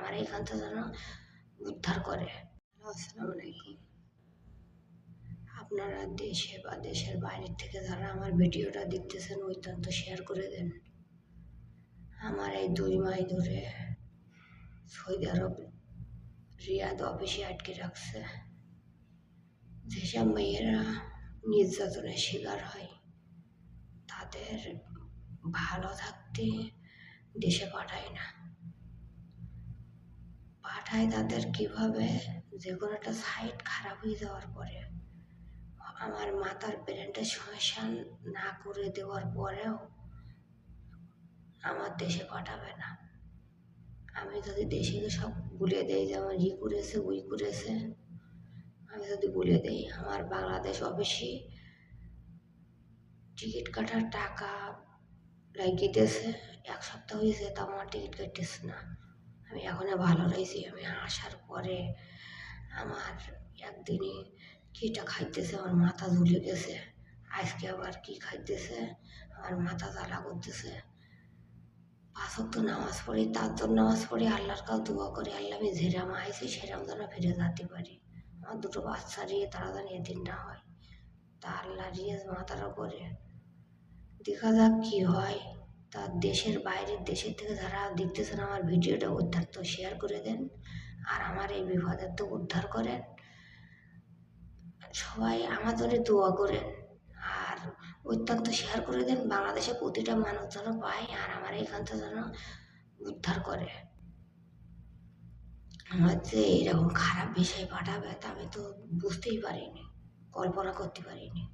আমার এইখানটা যেন উদ্ধার করে। আসসালামু আলাইকুম। আপনারা দেশে বা দেশের বাইরের থেকে যারা আমার ভিডিওটা দেখতেছেন অত্যন্ত শেয়ার করে দেন। আমার এই 2 মাস ধরে সৌদি আরব রিয়াদ অফিসে আটকে রাখছে। যেসব মেয়েরা নির্যাতনের শিকার হয় তাদের ভালো থাকতে দেশে পাঠায় না, পাঠায় তাদের কিভাবে যে কোনো একটা সাইট খারাপ হয়ে যাওয়ার পরে, আমার মাথার ব্রেনটা সমস্যা না করে দেওয়ার পরেও আমার দেশে পাঠাবে না। আমি যদি দেশে সব বলে দেই যে আমার ই করেছে ওই করেছে, আমি যদি বলে দিই আমার বাংলাদেশ অফিসে টিকিট কাটার টাকা লাগিয়েছে, 1 সপ্তাহ হয়েছে তা আমার টিকিট কাটতেছে না। আমি এখনো ভালো রয়েছি। আমি আসার পরে আমার একদিনে কিটা খাইতেছে, আমার মাথা ঝুলে গেছে। আজকে আবার কি খাইতেছে, আমার মাথা জ্বালা করতেছে। 5 ওয়াক্ত নামাজ পড়ি, তাহাজ্জুদ নামাজ পড়ি, আল্লাহর কাছে দোয়া করি, আল্লাহ আমি যেরাম আইছি সেরাম যেন ফিরে যেতে পারি। আমার 2টো বাচ্চা নিয়ে তারা যেন এদিন না হয়, তা আল্লাহ রিয়াজ মাথার উপরে। দেখা যাক কি হয়। তা দেশের বাইরের দেশের থেকে যারা দেখতেছেন আমার ভিডিওটা অত্যন্ত শেয়ার করে দেন, আর আমার এই বিপদের তো উদ্ধার করেন। সবাই আমার জন্য দোয়া করেন আর অত্যন্ত শেয়ার করে দেন। বাংলাদেশে প্রতিটা মানুষ যেন পায় আর আমার এইখানটা যেন উদ্ধার করে। আমার যে এরকম খারাপ বিষয় পাঠাবে তা আমি তো বুঝতেই পারিনি, কল্পনা করতে পারিনি।